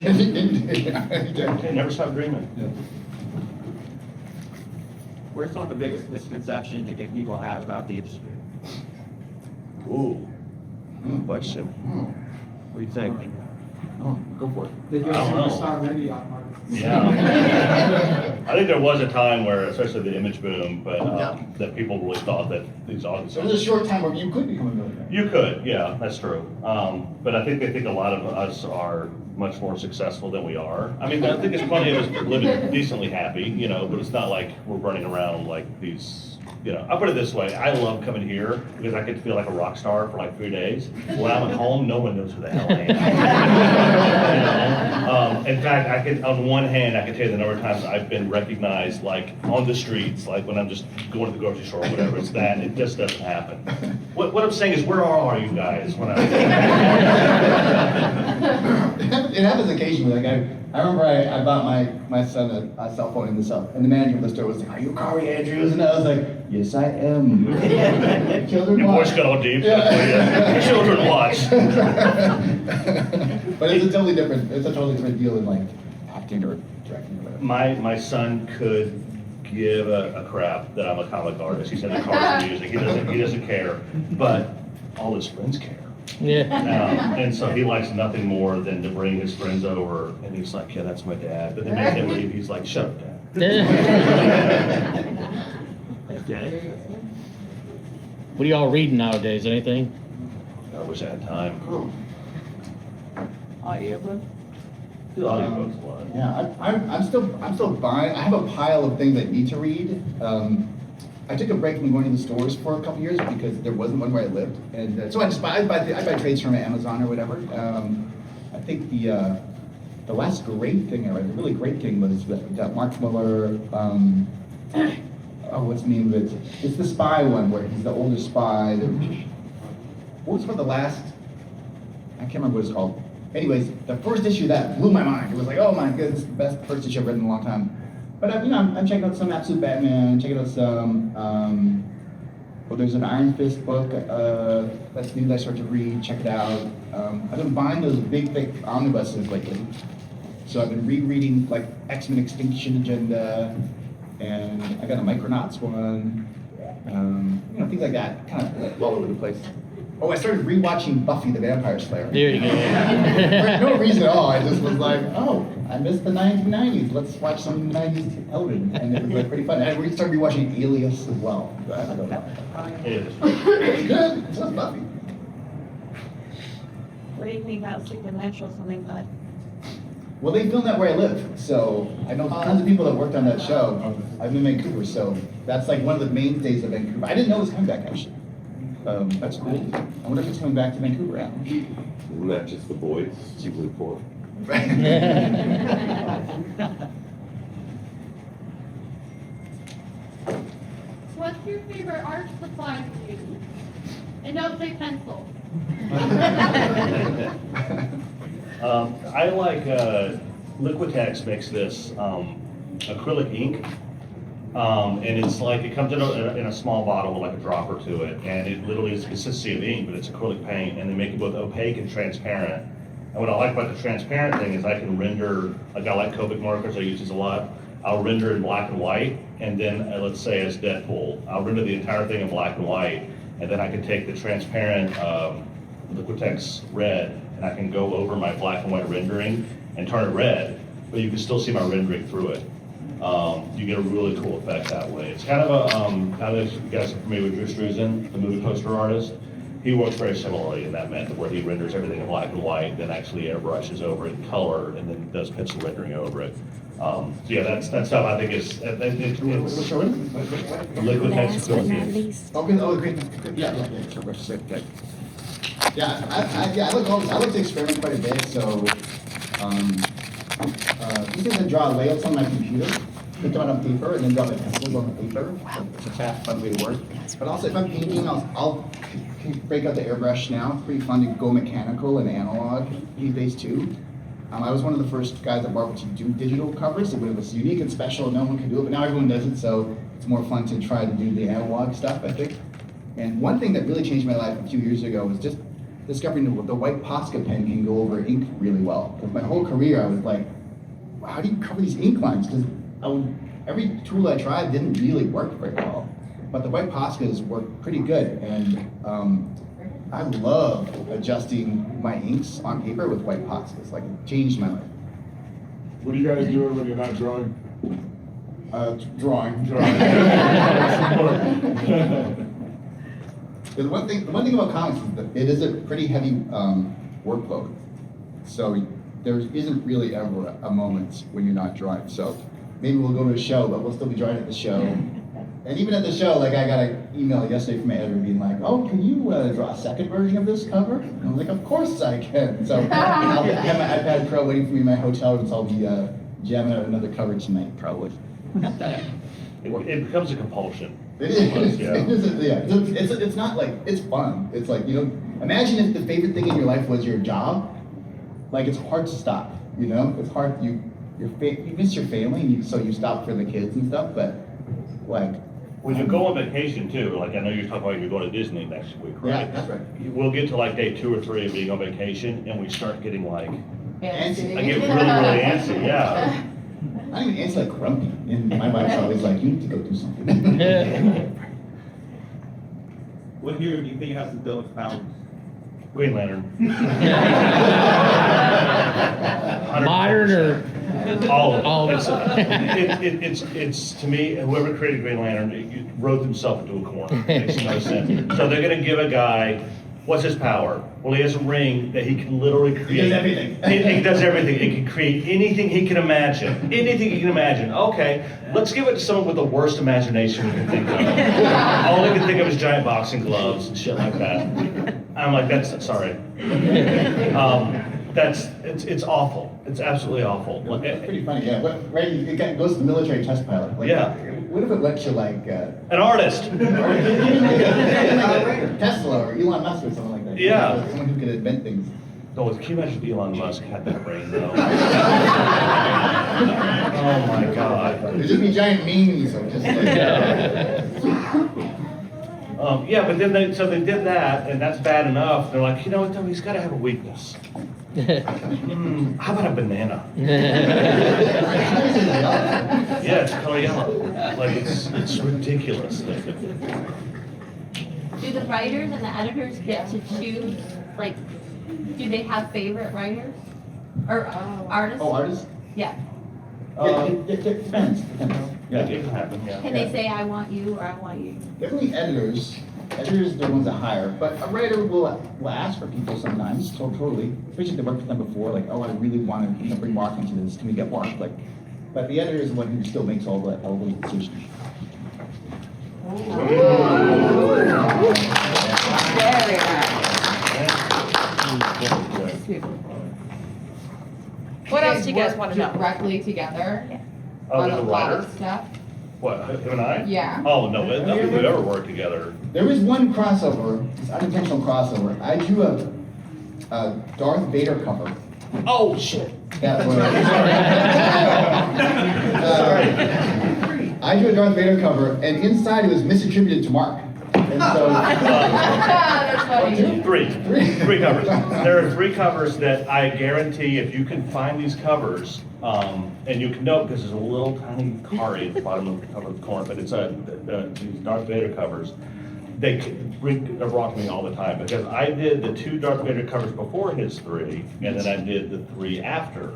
Okay, never stop dreaming. Where's some of the biggest misconceptions you think people have about the industry? Ooh, good question. What do you think? Go for it. They get I don't know. superstar ready on Mark. Yeah. I think there was a time where, especially the image boom, but that people really thought that these audiences. So there's a short time where you could become a millionaire. You could, yeah, that's true. But I think they think a lot of us are much more successful than we are. I mean, I think there's plenty of us living decently happy, but it's not like we're running around like these. I'll put it this way, I love coming here because I get to feel like a rock star for like 3 days. When I'm at home, no one knows who the hell I am. In fact, on one hand, I can tell you the number of times I've been recognized like on the streets, like when I'm just going to the grocery store or whatever, it's that, it just doesn't happen. What I'm saying is, where are you guys when It happens occasionally. Like I remember I bought my son a cell phone in the manager of the store was like, "Are you Kaare Andrews?" And I was like, "Yes, I am." Children Your watch. voice got all deep. Yeah. Children watch. But it's a totally different deal than like acting or directing or whatever. My son could give a crap that I'm a comic artist. He's into cars and music. He doesn't care, but all his friends care. Yeah. And so he likes nothing more than to bring his friends over, and he's like, "Yeah, that's my dad." But then they can't leave. He's like, "Shut up, Dad." What are y'all reading nowadays? Anything? I wish I had time. Audiobook? Do audiobooks a lot. Yeah, I'm still buying. I have a pile of things I need to read. I took a break from going to the stores for a couple years because there wasn't one where I lived, and so I buy trades from Amazon or whatever. I think the last great thing I read, the really great thing was that Mark Miller. What's the name of it? It's the spy one where he's the older spy. What was the last? I can't remember what it's called. Anyways, the first issue of that blew my mind. It was like, oh my goodness, this is the best first issue I've read in a long time. But I'm checking out some Absolute Batman, checking out some. There's an Iron Fist book that's new that I started to read. Check it out. I've been buying those big, thick omnibuses lately. So I've been rereading like X-Men Extinction Agenda, and I got a Micronauts one. Things like that, kind of like all over the place. Oh, I started rewatching Buffy the Vampire Slayer. There you go. For no reason at all. I just was like, oh, I missed the 1990s. Let's watch some 90s television. And it was like pretty fun. And I started rewatching Alias as well. I don't know. It is. It's good. It's not Buffy. What do you think about Supernatural, something like that? Well, they filmed that where I live. So I know tons of people that worked on that show. I'm in Vancouver, so that's like one of the mainstays of Vancouver. I didn't know it was coming back, actually. That's cool. I wonder if it's coming back to Vancouver now. Isn't that just the boys, season 4? What's your favorite art supply to use? And don't say pencil. I like Liquitex makes this acrylic ink, and it's like it comes in a small bottle with like a dropper to it, and it literally is the consistency of ink, but it's acrylic paint, and they make it both opaque and transparent. And what I like about the transparent thing is I can render, like I like Copic markers, I use these a lot. I'll render in black and white, and then let's say as Deadpool, I'll render the entire thing in black and white, and then I can take the transparent Liquitex red, and I can go over my black and white rendering and turn it red, but you can still see my rendering through it. You get a really cool effect that way. It's kind of you guys are familiar with Drew Struzan, the movie poster artist. He works very similarly in that method where he renders everything in black and white, then actually airbrushes over it in color, and then does pencil rendering over it. So yeah, that stuff I think is it's Liquitex acrylic. Great. Yeah. I like to experiment quite a bit. So these days I draw layouts on my computer, put them on paper, and then draw my pencils on the paper. It's a fun way to work. But also if I'm painting, I'll break out the airbrush now. It's pretty fun to go mechanical and analog these days too. I was one of the first guys at Marvel to do digital covers. It was unique and special. No one could do it, but now everyone does it. So it's more fun to try to do the analog stuff, I think. And one thing that really changed my life a few years ago was just discovering the white Posca pen can go over ink really well. Because my whole career I was like, wow, how do you cover these ink lines? Because every tool I tried didn't really work very well. But the white Poscas work pretty good, and I love adjusting my inks on paper with white Poscas. Like, it changed my life. What are you guys doing when you're not drawing? Drawing. The one thing about comics is that it is a pretty heavy workload. So there isn't really ever a moment when you're not drawing. So maybe we'll go to a show, but we'll still be drawing at the show. And even at the show, like I got an email yesterday from my editor being like, "Oh, can you draw a second version of this cover?" And I was like, "Of course I can." So I'll have my iPad Pro waiting for me in my hotel room, so I'll be jamming out another cover tonight, probably. It becomes a compulsion. It is. Yeah. It is. Yeah. It's not like it's fun. It's like, imagine if the favorite thing in your life was your job. Like, it's hard to stop. It's hard. You miss your family, so you stop for the kids and stuff. But like, When you go on vacation too, like I know you're talking about you're going to Disney next week, right? yeah, that's right. We'll get to like day 2 or 3 of being on vacation, and we start getting like, Antsy. I get really antsy, yeah. I don't even answer like grumpy. And my wife's always like, "You need to go do something." What hero do you think has the most powers? Green Lantern. Modern or? All of it. All of it. It's to me, whoever created Green Lantern, wrote himself into a corner. Makes no sense. So they're gonna give a guy, what's his power? Well, he has a ring that he can literally create. He does everything. He does everything. He can create anything he can imagine. Anything he can imagine. Okay, let's give it to someone with the worst imagination we can think of. All they can think of is giant boxing gloves and shit like that. I'm like, sorry. It's awful. It's absolutely awful. It's pretty funny, yeah. But right, it goes to the military test pilot. Like, Yeah. What if it lets you like? An artist. Even like a Tesla or Elon Musk or something like that. Yeah. Someone who could invent things. Oh, can you imagine if Elon Musk had that brain though? Oh my God. There'd just be giant memes of just like. Yeah, but then they did that, and that's bad enough. They're like, though, he's got to have a weakness. How about a banana? Yeah, it's color yellow. Like it's ridiculous. Do the writers and the editors get to choose, like, do they have favorite writers? Or artists? Oh, artists? Yeah. It depends. Yeah, it can happen. Yeah. Can they say, I want you, or I want you? Definitely editors. Editors are the ones that hire, but a writer will ask for people sometimes. So totally, especially if they worked with them before. Like, oh, I really want to bring Mark into this. Can we get Mark? Like, but the editor is the one who still makes all the decisions. Very nice. What else do you guys want to know? Directly together Oh, on there's a a lot writer? of stuff. What, him and I? Yeah. Oh no, I don't think we've ever worked together. There is one crossover, it's unintentional crossover. I drew a Darth Vader cover. Oh shit. That was, Sorry. I drew a Darth Vader cover, and inside it was misattributed to Mark. And so, That's funny. Three covers. There are 3 covers that I guarantee if you can find these covers, and you can know because there's a little tiny Kaare at the bottom of the cover of the corner, but it's these Darth Vader covers. They're brought to me all the time because I did the 2 Darth Vader covers before his 3, and then I did the 3 after.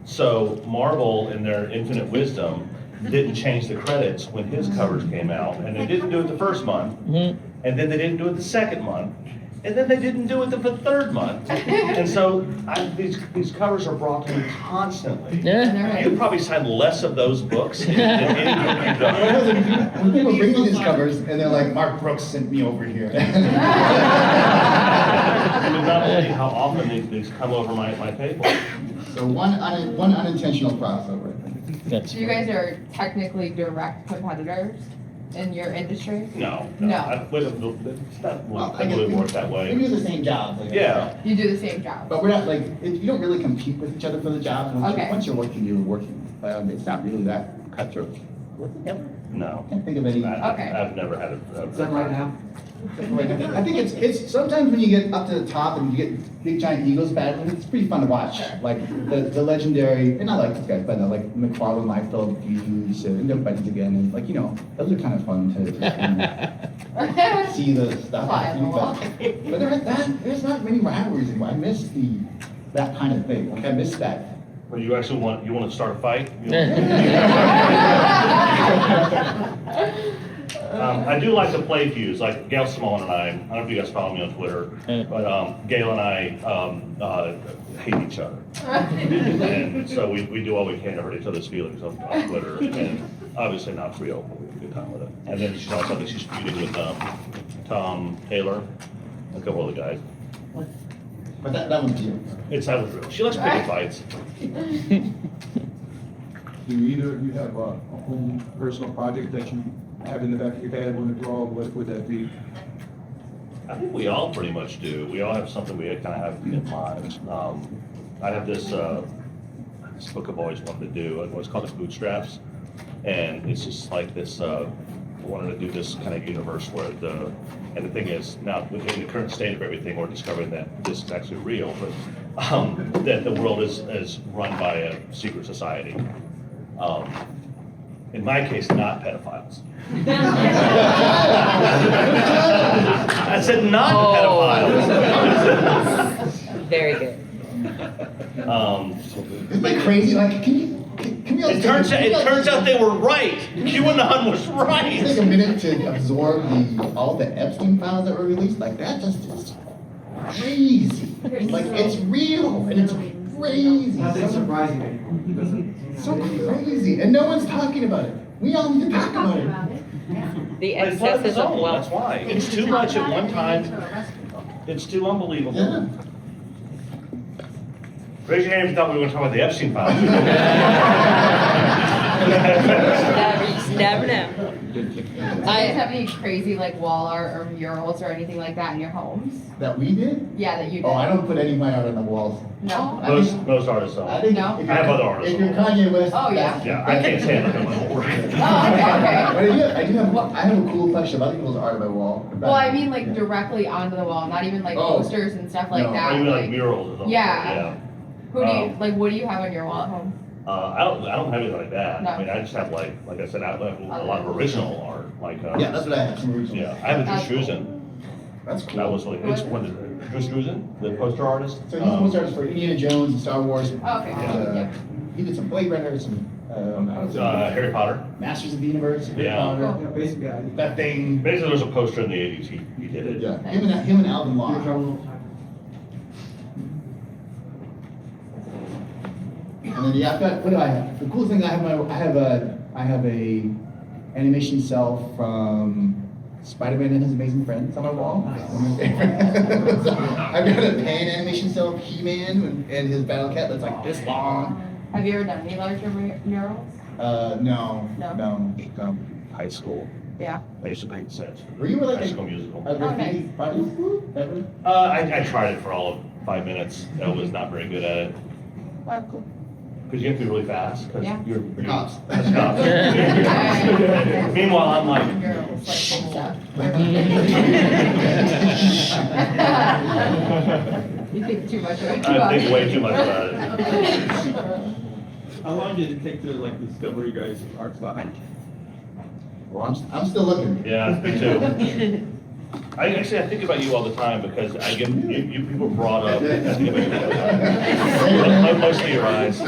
So Marvel, in their infinite wisdom, didn't change the credits when his covers came out, and they didn't do it the first month, and then they didn't do it the second month, and then they didn't do it the 3rd month. And so these covers are brought to me constantly. Yeah. You probably signed less of those books than any book you've done. when people bring me these covers, and they're like, Mark Brooks sent me over here. I mean, not only how often these come over my table. So one unintentional crossover. That's So you guys are technically direct competitors in your industry? No. No. It's not really work that We way. do the same jobs. Like Yeah. You do the same job? But we're not like, you don't really compete with each other for the jobs. Okay. Once you're working, you're working. It's not really that cutthroat. No. Can't think of any. Okay. I've never had a. Is that right now? I think it's sometimes when you get up to the top and you get big giant eagles battling, it's pretty fun to watch. Like the legendary, and I like these guys, but like McFarlane, Liefeld, Fuse, and they're fighting again, and like those are kind of fun to see the stuff. Fly on the wall. But there's not many rivalries anymore. I miss that kind of thing. Like I miss that. Well, you actually want to start a fight? I do like to play Fuse, like Gail Simone and I don't know if you guys follow me on Twitter, but Gail and I hate each other. And so we do all we can to hurt each other's feelings on Twitter, and obviously not real, but we have a good time with it. And then she's also, I think she's feuding with Tom Taylor, a couple other guys. But that one's you. It's out of real. She likes picking fights. Do either of you have a home personal project that you have in the back of your head when to draw? What would that be? I think we all pretty much do. We all have something we kind of have in mind. I have this book I've always wanted to do. It's called The Bootstraps. And it's just like this, I wanted to do this kind of universe where and the thing is, now within the current state of everything, we're discovering that this is actually real, but that the world is run by a secret society. In my case, not pedophiles. I said not pedophiles. Very good. Isn't that crazy? Like, can we all It turns out they were right. QAnon was right. take a minute to absorb all the Epstein files that were released? Like, that just is crazy. Like, it's real, and it's crazy. Nothing surprising anymore. So crazy, and no one's talking about it. We all need to talk about it. The They flood the excesses of zone, wealth. that's why. It's too much at one time. It's too unbelievable. Yeah. Raise your hand if you thought we were going to talk about the Epstein files. Never know. Do you guys have any crazy like wall art or murals or anything like that in your homes? That we did? Yeah, that you did. Oh, I don't put any of my art on the walls. No. Most artists I don't. think No? if I have you're- other artists. If you're Kanye West. Oh, yeah. that's- Yeah, I can't stand it on my wall. Oh, okay, okay. But I have a cool collection of other people's art on my wall. Well, I mean like directly onto the wall, not even like Oh. posters and stuff like No. Or that. even like murals or something. Yeah. Who do you Um, like? What do you have on your wall at home? I don't have anything like that. No. I mean, I just have like I said, I have a lot of original art. Like Yeah, that's what I have, some originals. yeah, I have a That's Drew cool. Struzan. That's cool. That was like it's one of the Drew Struzan, the poster artist. So he's poster artist for Indiana Jones and Star Wars. Okay. Yeah. He did some Blade Runner, some Harry Potter. Masters of the Universe, Harry Yeah. Potter, Yeah, basically, that thing. Basically, there was a poster in the '80s. He did it. Yeah, him and Alvin Law. And then yeah, I've got, what do I have? The coolest thing I have a animation cell from Spider-Man and His Amazing Friends on my wall. So, I've got a pan animation cell of He-Man and his battle cat that's like this long. Have you ever done any larger murals? No. High school. Yeah. I used to paint sets. Were you like High School Musical. a graffiti artist ever? I tried it for all of 5 minutes. I was not very good at it. Well, cool. Because you have to be really fast. Because Yeah. you're Cops. That's cops. Meanwhile, I'm like, Murals, like and stuff. You think too much of it. I think way too much about it. How long did it take to like discover you guys' art style? Well, I'm still looking. Yeah, me too. I think about you all the time because I get you people brought up. I think about you all the time. Mostly your eyes.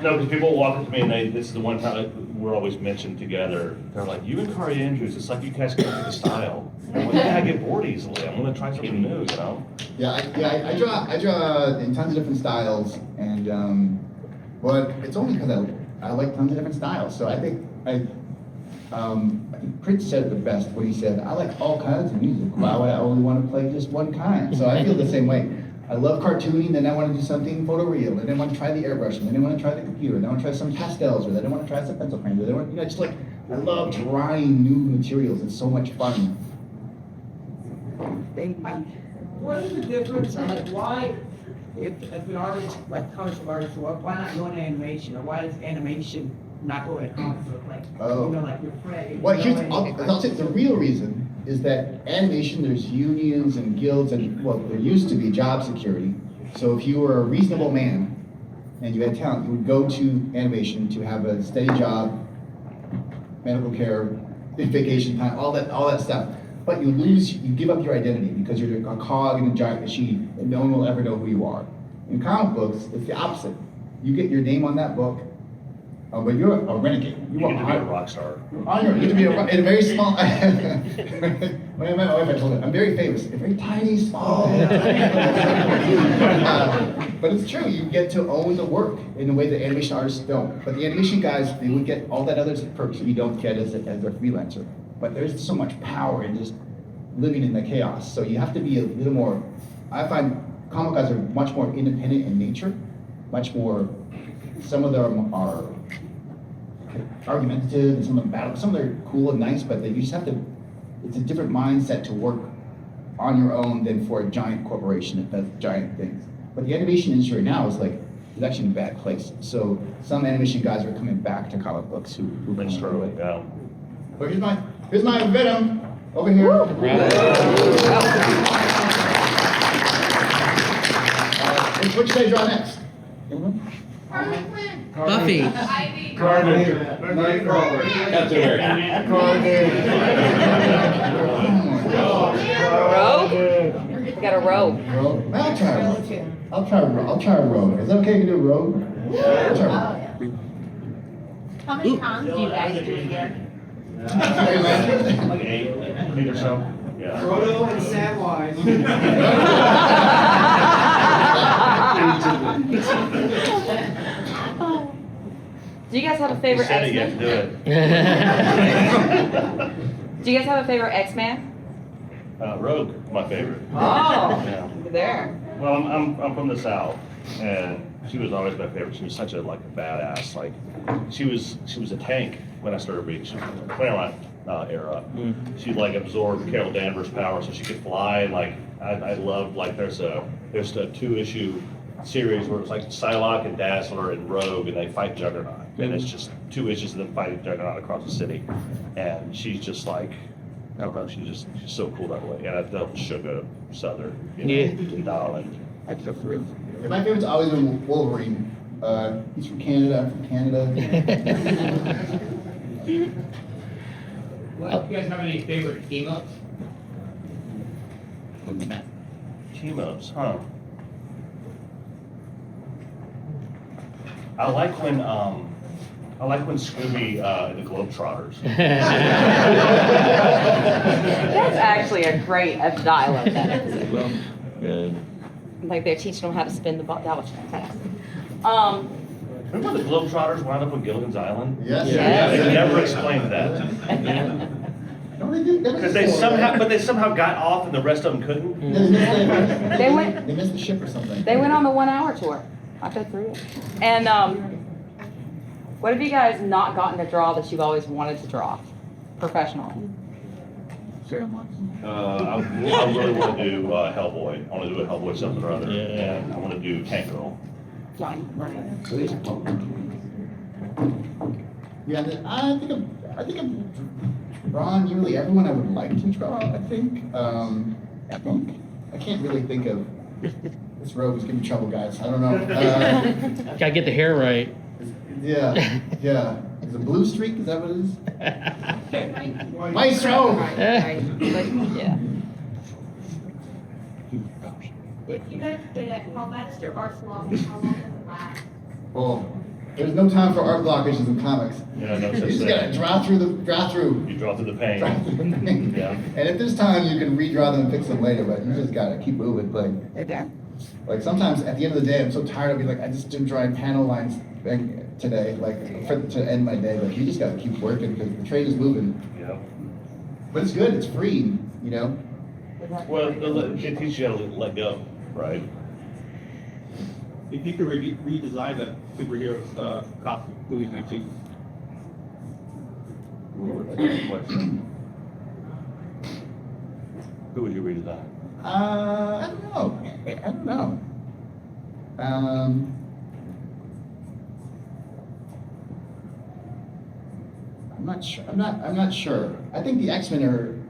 No, because people walk up to me and this is the one time we're always mentioned together. They're like, you and Kaare Andrews, it's like you guys get the style. I'm like, yeah, I get bored easily. I'm gonna try something new, you know? Yeah, I draw in tons of different styles, and but it's only because I like tons of different styles. So I think Prince said it the best when he said, "I like all kinds of music. Why would I only want to play just one kind?" So I feel the same way. I love cartooning, then I want to do something photoreal, and then I want to try the airbrushing, then I want to try the computer, then I want to try some pastels, or then I want to try some pencil painting, then I want, just like I love trying new materials. It's so much fun. What is the difference, like, why, if an artist, like comic book artist, why not go into animation, or why does animation not go at comic book, like, Oh. like you're afraid. Well, I'll say the real reason is that animation, there's unions and guilds and, well, there used to be job security. So if you were a reasonable man and you had talent, you would go to animation to have a steady job, medical care, vacation time, all that stuff. But you give up your identity because you're a cog in a giant machine and no one will ever know who you are. In comic books, it's the opposite. You get your name on that book, but you're a renegade. You get to be a rock star. You get to be in a very small. When I met my wife, I told her I'm very famous, a very tiny, small. But it's true. You get to own the work in a way that animation artists don't. But the animation guys, they would get all that other perks that you don't get as a freelancer. But there's so much power in just living in the chaos. So you have to be a little more. I find comic guys are much more independent in nature, much more. Some of them are argumentative, and some of them battle. Some of them are cool and nice, but you just have to. It's a different mindset to work on your own than for a giant corporation that does giant things. But the animation industry right now is actually in a bad place. So some animation guys are coming back to comic books who've been struggling. Yeah. But here's my Venom over here. Which should I draw next? Anyone? Harley Quinn. Buffy. Ivy. Carnage. Captain America. Rogue? We got a rogue. Rogue? I'll try a rogue. I'll try a rogue. Is that okay to do a rogue? I'll try a rogue. How many cons do you guys do a year? Like 8 or so. Yeah. Frodo and Samwise. Do you guys have a You favorite said it, you have to X-Men? do it. Do you guys have a favorite X-Man? Rogue, my favorite. Oh, Yeah. there. Well, I'm from the South, and she was always my favorite. She was such a badass. She was a tank when I started reading. She was in the Claremont era. She absorbed Carol Danvers' power, so she could fly. And I loved there's a 2-issue series where it's Psylocke and Dazzler and Rogue, and they fight Juggernaut, and it's just 2 issues of them fighting Juggernaut across the city, and she's just I don't know, she's so cool that way. And I love Sugar Southern, and Darling. That's so true. My favorite's always been Wolverine. He's from Canada. I'm from Canada. Well, you guys have any favorite team-ups? Team-ups, huh? I like when Scooby and the Globetrotters. That's actually a great dialogue. Good. Like they're teaching them how to spin the ball. That was fantastic. Remember the Globetrotters wound up on Gilligan's Island? Yes. Yes. They never explained that. No, they did. Because they somehow got off and the rest of them couldn't. They went. They missed the ship or something. They went on the 1-hour tour. I bet through it. And what have you guys not gotten to draw that you've always wanted to draw, professionally? I really want to do Hellboy. I want to do a Hellboy something or other, and I want to do Tank Girl. Yeah, I think I'm drawn nearly everyone I would like to draw. I can't really think of. This robe is giving me trouble, guys. I don't know. Gotta get the hair right. Yeah. Is it blue streak? Is that what it is? Maestro! Yeah. You guys did it. How much your art long? How long does it last? Oh, there's no time for art block issues in comics. Yeah, no You such just gotta thing. draw through. You draw through the pain. Yeah. And if there's time, you can redraw them and fix them later, but you just gotta keep moving. Like sometimes at the end of the day, I'm so tired of being like, I just didn't draw panel lines today, to end my day. But you just gotta keep working because the train is moving. Yeah. But it's good. It's free. Well, it teaches you how to let go, right? If you could redesign the superhero's costume, who would you choose? Who would you redesign? I don't know. I'm not sure. I think the X-Men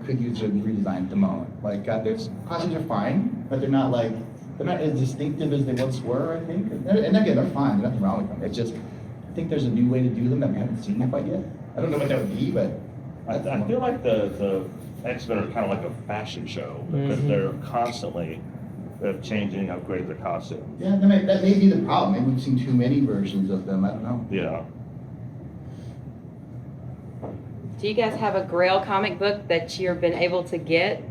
could use a redesign at the moment. Like, their costumes are fine, but they're not as distinctive as they once were, I think. And again, they're fine, there's nothing wrong with them. It's just, I think there's a new way to do them that we haven't seen quite yet. I don't know what that would be, but. I feel like the X-Men are kind of like a fashion show, because they're constantly changing, upgrading their costumes. Yeah, that may be the problem. Maybe we've seen too many versions of them, I don't know. Yeah. Do you guys have a Grail comic book that you've been able to get?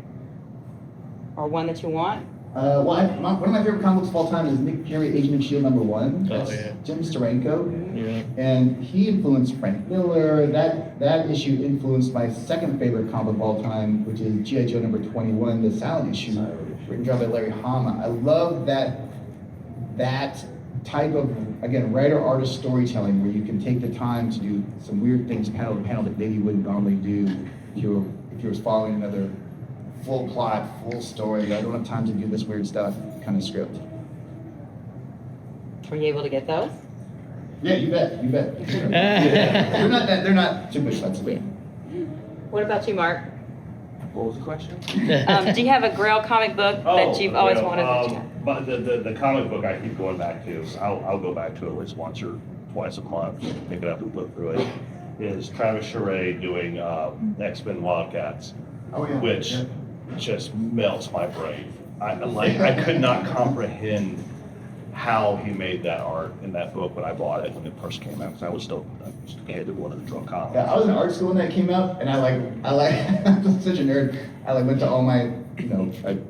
Or one that you want? Well, one of my favorite comics of all time is Nick Fury, Agent of S.H.I.E.L.D. #1. Oh, That's yeah. Jim Steranko. Yeah. And he influenced Frank Miller. That issue influenced my second favorite comic of all time, which is G.I. Joe #21, the silent issue, written and drawn by Larry Hama. I love that type of, again, writer-artist storytelling where you can take the time to do some weird things panel to panel that maybe you wouldn't normally do if you were following another full plot, full story. I don't have time to do this weird stuff kind of script. Were you able to get those? Yeah, you bet. They're not too expensive. What about you, Mark? What was the question? Do you have a Grail comic book that you've always wanted to check? But the comic book I keep going back to, I'll go back to it at least once or twice a month, pick it up and flip through it, is Travis Charest doing X-Men Wildcats, which just melts my brain. I could not comprehend how he made that art in that book when I bought it when it first came out, because I was still a kid that wanted to draw comics. Yeah, I was in art school when that came out, and I I'm such a nerd. I went to all my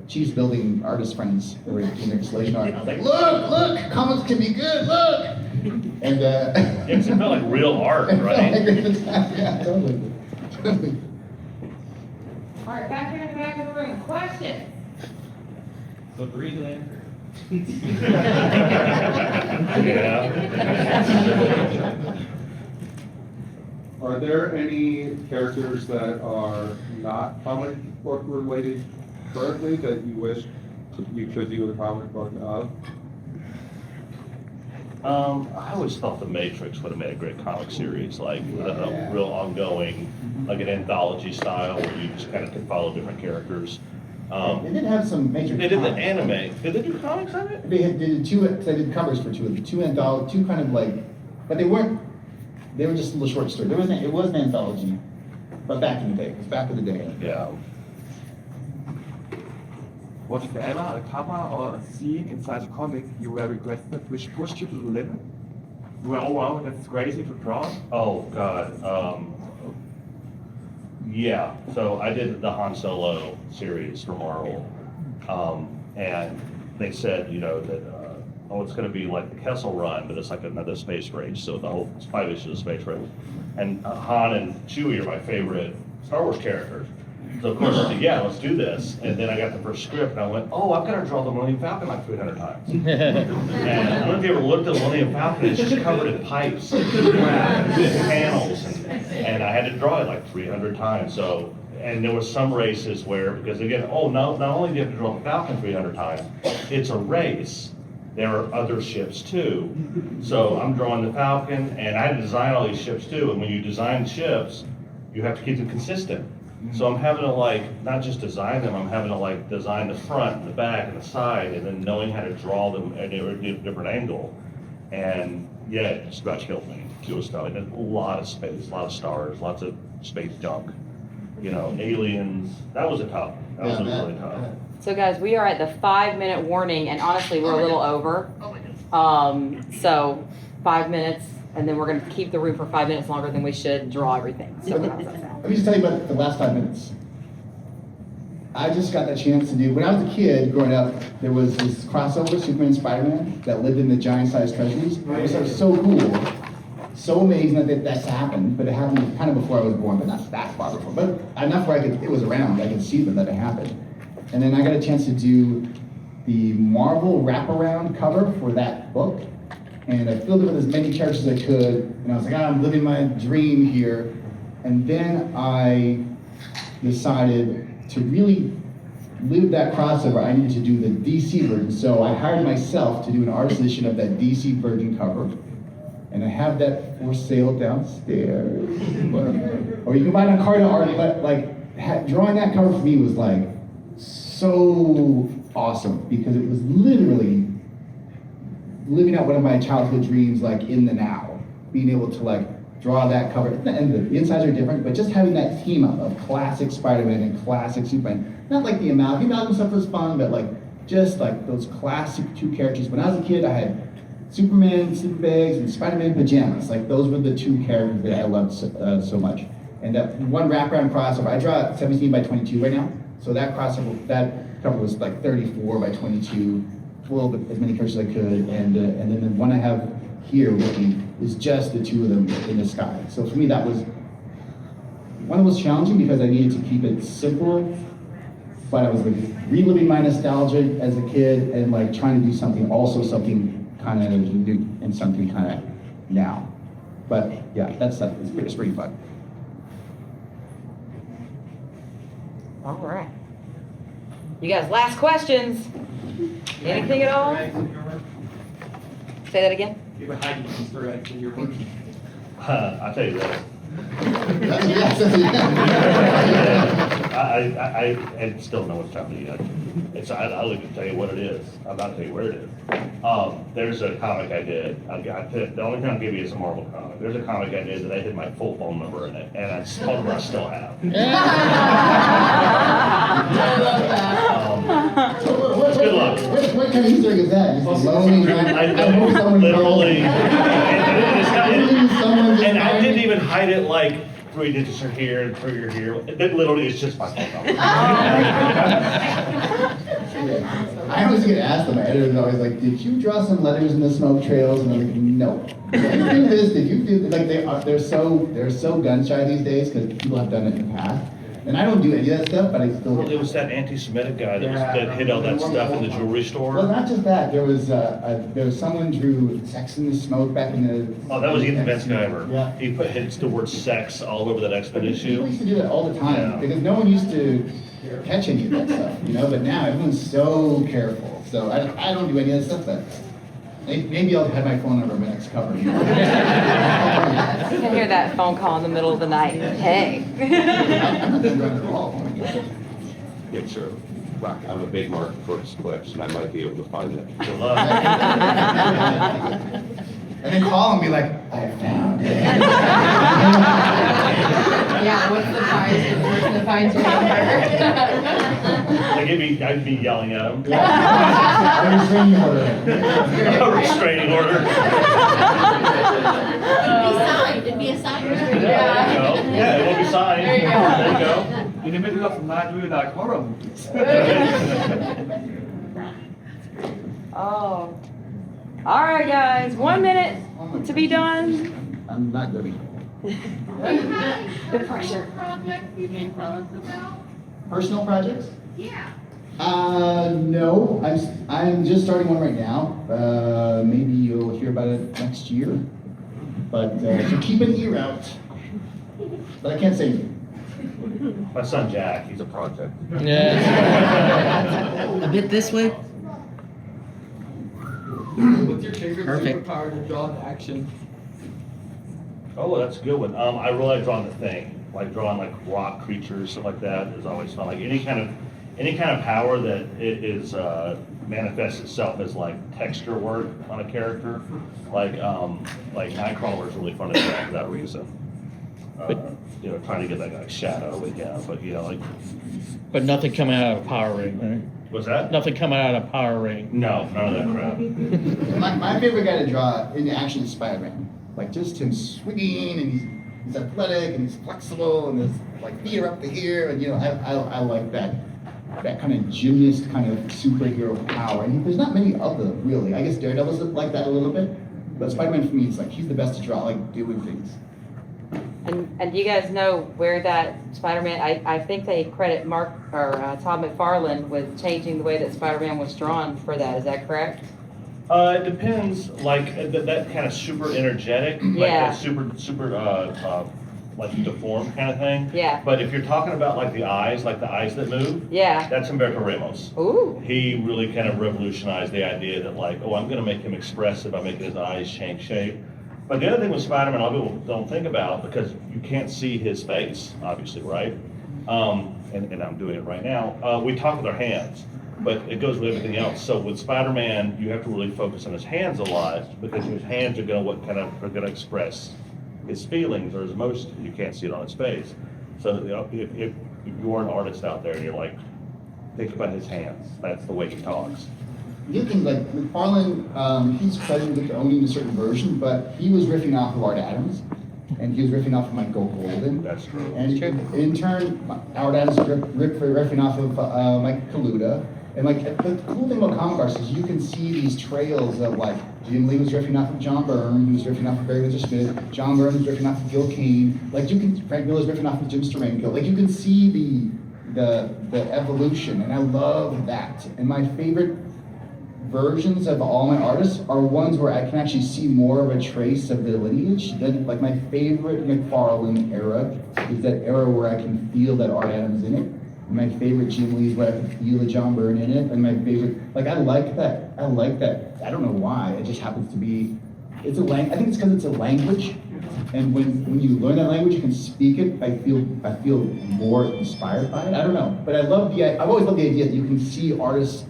cheese building artist friends who were doing installation art. I was like, look, comics can be good, look. And Yeah, 'cause it felt like real art, right? Yeah, totally. All right, back here in the back of the room, questions? So Green Lantern. Yeah. Are there any characters that are not comic book related currently that you wish you could do a comic book of? I always thought The Matrix would have made a great comic series, like a real ongoing, like an anthology style where you just kind of can follow different characters. They did have some major. They did the comics. anime. Did they do comics on it? They did two. They did covers for two of them. Two kind of like, but they weren't. They were just little short stories. It was an anthology, but back in the day. It was back in the day. Yeah. Was there ever a cover or a scene inside a comic you were requested which pushed you to the limit? You were, oh wow, that's crazy to draw? Oh, God. Yeah, so I did the Han Solo series for Marvel. And they said, that, it's going to be like the Kessel Run, but it's like another space race. So the whole 5 issues of space race. And Han and Chewie are my favorite Star Wars characters. So of course I said, yeah, let's do this. And then I got the first script and I went, oh, I've got to draw the Millennium Falcon like 300 times. And I don't know if you ever looked at the Millennium Falcon, it's just covered in pipes and panels. And I had to draw it like 300 times. So, and there was some races where, because again, not only do you have to draw the Falcon 300 times, it's a race. There are other ships too. So I'm drawing the Falcon and I had to design all these ships too. And when you design ships, you have to keep them consistent. So I'm having to not just design them, I'm having to design the front and the back and the side, and then knowing how to draw them at a different angle. And yeah, it just about killed me. It was tough. And a lot of space, a lot of stars, lots of space junk. Aliens. That was tough. That was really tough. So guys, we are at the 5-minute warning, and honestly, we're a little over. So 5 minutes, and then we're gonna keep the room for 5 minutes longer than we should and draw everything. So how does that sound? Let me just tell you about the last 5 minutes. I just got the chance to do, when I was a kid growing up, there was this crossover, Superman and Spider-Man, that lived in the giant-sized treasuries. It was so cool, so amazing that that's happened, but it happened kind of before I was born, but not that far before. But enough where it was around, I could see that it happened. And then I got a chance to do the Marvel wraparound cover for that book. And I filled it with as many characters as I could, and I was like, I'm living my dream here. And then I decided to really live that crossover. I needed to do the DC version. So I hired myself to do an artist edition of that DC version cover. And I have that for sale downstairs. Or you can buy it on Carta Art, but like drawing that cover for me was like so awesome because it was literally living out one of my childhood dreams, like in the now, being able to like draw that cover. And the insides are different, but just having that team up of classic Spider-Man and classic Superman. Not like the amalgam stuff was fun, but like just like those classic two characters. When I was a kid, I had Superman sleeping bags and Spider-Man pajamas. Like those were the two characters that I loved so much. And that one wraparound crossover, I draw 17 by 22 right now. So that crossover, that cover was like 34 by 22, full of as many characters as I could. And then the one I have here with me is just the two of them in the sky. So for me, that was one was challenging because I needed to keep it simple, but I was like reliving my nostalgia as a kid and like trying to do something kind of new and something kind of now. But yeah, it's pretty fun. All right. You guys, last questions? Anything at all? Say that again? You have a hiding Easter eggs in your work. I'll tell you this. I still know what's happening yet. I'll even tell you what it is. I'm not tell you where it is. There's a comic I did. The only thing I'll give you is a Marvel comic. There's a comic I did that I hid my full phone number in it, and it's phone number I still have. I love that. Good luck. What kind of Easter egg is that? Just lonely, Literally. Someone And I didn't even hide it like 3 digits are here and 3 are here. It literally is just my phone number. I always get asked, and my editor's always like, "Did you draw some letters in the smoke trails?" And I'm like, "No." Did you do this? Did you do like they're so gun shy these days because people have done it in the past. And I don't do any of that stuff, but I still. Well, it was that anti-Semitic guy that hid all that stuff in the jewelry store. Well, not just that. There was someone drew sex in the smoke back in the. Oh, that was Ethan Van Sciver. Yeah. He hit the word sex all over that X-Men People issue. used to do that all the time Yeah. because no one used to catch any of that stuff, But now everyone's so careful. So I don't do any of that stuff. But maybe I'll have my phone number on my next cover. You can hear that phone call in the middle of the night. Hey. I'm not done drawing at all. Oh my God. Yeah, sure. Rock, I'm a big market for clips, and I might be able to find it. Good luck. And then call and be like, I found it. Yeah, what's the prize for the person that finds your number? I'd be yelling at him. A restraining order. A restraining order. It'd be a sign. There you go. Yeah, it will be signed. There you go. There you go. In the middle of the night, we like horror movies. Oh. All right, guys. 1 minute to be done. I'm not gonna be. The pressure. Project you can tell us about? Personal projects? Yeah. No, I'm just starting one right now. Maybe you'll hear about it next year. But so keep an ear out. But I can't say anything. My son Jack, he's a project. Yeah. A bit this way. What's your favorite Perfect. superpower to draw in action? Oh, that's a good one. I really like drawing the thing, like drawing like rock creatures, stuff like that is always fun. Like any kind of power that it is manifests itself as like texture work on a character. Like Nightcrawler is really fun to draw for that reason. Trying to get that like shadow again, but But nothing coming out of a power ring, right? what's that? Nothing coming out of a power ring. No, none of that crap. My favorite guy to draw in action is Spider-Man. Like just him swinging and he's athletic and he's flexible and his like feet are up to here and I like that kind of gymnast kind of superhero power. And there's not many of them really. I guess Daredevil's like that a little bit, but Spider-Man for me is like he's the best to draw like doing things. And do you guys know where that Spider-Man, I think they credit Todd McFarlane with changing the way that Spider-Man was drawn for that, is that correct? It depends, like that kind of super energetic, like Yeah. that super like deformed kind of thing. Yeah. But if you're talking about like the eyes that move, Yeah. that's Humberto Ramos. Ooh. He really kind of revolutionized the idea that like, I'm going to make him expressive by making his eyes change shape. But the other thing with Spider-Man, a lot of people don't think about, because you can't see his face, obviously, right? And I'm doing it right now. We talk with our hands, but it goes with everything else. So with Spider-Man, you have to really focus on his hands a lot, because his hands are are gonna express his feelings or his emotions. You can't see it on his face. So if you're an artist out there and you're like, think about his hands. That's the way he talks. The other thing, like McFarlane, he's credited with owning a certain version, but he was riffing off of Art Adams, and he was riffing off of Michael Golden. That's true. And in turn, Art Adams riffing off of Mike Kaluta. And like the cool thing about comic artists is you can see these trails of like Jim Lee was riffing off of John Byrne, who was riffing off of Barry Windsor Smith, John Byrne was riffing off of Gil Kane, like you can, Frank Miller's riffing off of Jim Steranko. Like you can see the evolution, and I love that. And my favorite versions of all my artists are ones where I can actually see more of a trace of the lineage. Than, like my favorite McFarlane era is that era where I can feel that Art Adams in it. And my favorite Jim Lee is where I can feel the John Byrne in it. And my favorite, like I like that. I don't know why. It just happens to be. It's a I think it's because it's a language. And when you learn that language, you can speak it. I feel more inspired by it. I don't know, but I've always loved the idea that you can see artists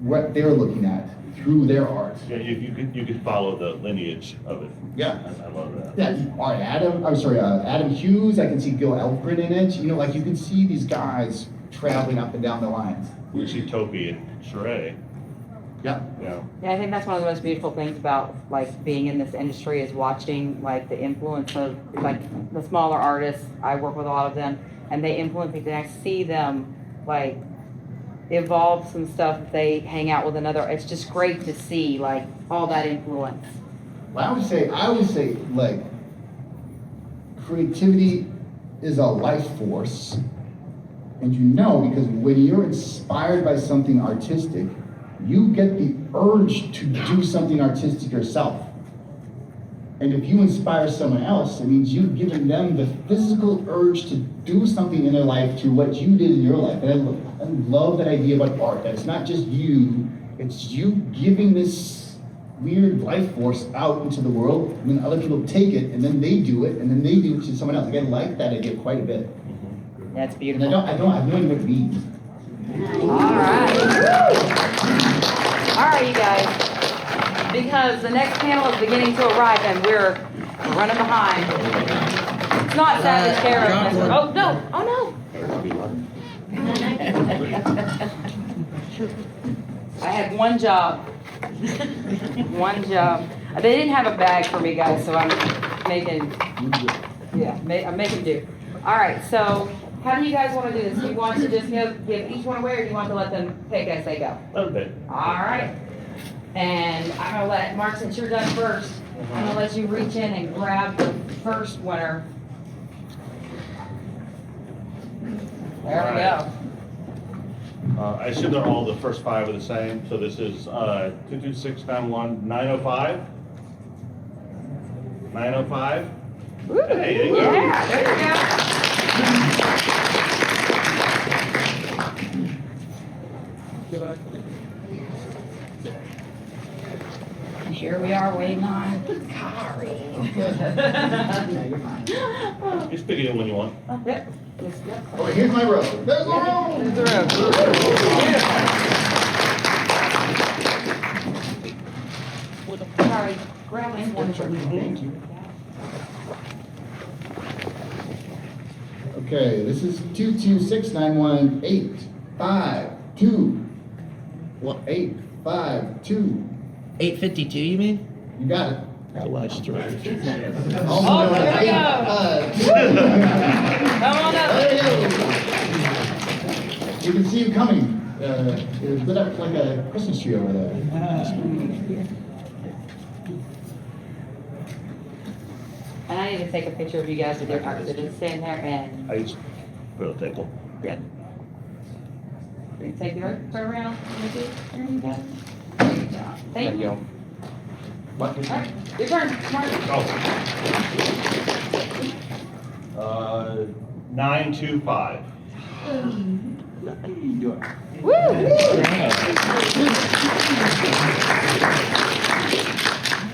what they're looking at through their art. Yeah, you could follow the lineage of it. Yeah. I love that. Yeah, Adam Hughes. I can see Gil Elfred in it. You know, like you can see these guys traveling up and down the lines. You see Topi and Sheree. Yeah. Yeah. Yeah, I think that's one of the most beautiful things about like being in this industry is watching like the influence of like the smaller artists. I work with a lot of them, and they influence me, and I see them like evolve some stuff if they hang out with another. It's just great to see like all that influence. Well, I would say like creativity is a life force, and you know, because when you're inspired by something artistic, you get the urge to do something artistic yourself. And if you inspire someone else, it means you've given them the physical urge to do something in their life to what you did in your life. And I love that idea about art, that it's not just you, it's you giving this weird life force out into the world, and then other people take it, and then they do it, and then they do it to someone else. Like, I like that idea quite a bit. That's And beautiful. I have no idea what it means. All right, you guys. Because the next panel is beginning to arrive and we're running behind. It's not Savage Terror. Oh, no. Oh, no. I had one job. One job. They didn't have a bag for me, guys, so I'm making do. All right, so how do you guys want to do this? Do you want to just give each one away, or do you want to let them pick as they go? Okay. All right. And I'm gonna let, Mark, since you're done first, I'm gonna let you reach in and grab the first winner. There we go. I assume they're all, the first five are the same, so this is 22691 905. 905. Woo, Hey, there you go. yeah, there you go. Here we are waiting on Kaare. Just pick it in when you want. Yep. Oh, here's my road. There's my road. There's the road. Sorry, grab my one for me. Thank you. Okay, this is 2269185 What? 852. 852, you mean? You got it. I was straight. Oh, there we go. Come on up. There you go. You can see you coming. It's lit up like a Christmas tree over there. And I need to take a picture of you guys with your cards. So just stand there and I just put it on the table. take the turn around. There you go. There you go. Thank you. All right, your turn, Mark. Oh. 925. Woo!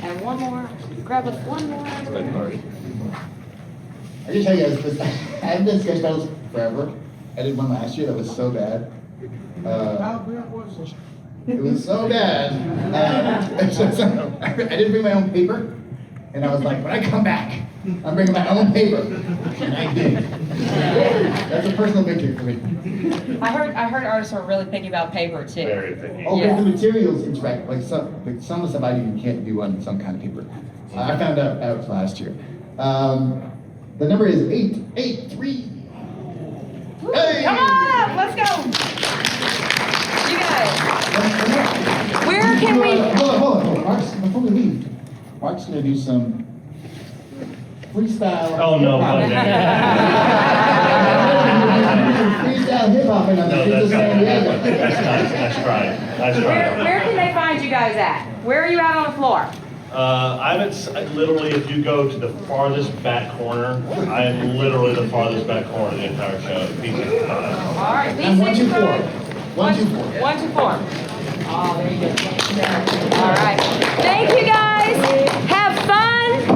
And one more. Grab us one more. I just tell you guys, this, I haven't done sketch battles forever. I did one last year that was so bad. It was so bad. I didn't bring my own paper, and I was like, when I come back, I'm bringing my own paper, and I did. That's a personal victory for me. I heard artists are really picky about paper too. Very picky. Oh, Yeah. but the materials interact, like some of the stuff I do you can't do on some kind of paper. I found out last year. The number is 883. Hey! Come on, let's go. You guys, where can we? Hold on. Mark's, before we leave, Mark's gonna do some freestyle. Oh, no. Freestyle hip hop and No, that's not, that's nice, nice try. Nice try. Where can they find you guys at? Where are you out on the floor? I'm at, literally, if you go to the farthest back corner, I am literally the farthest back corner of the entire show. P65. All right, And 124. P65. 124. 124. Oh, there you go. All right. Thank you guys.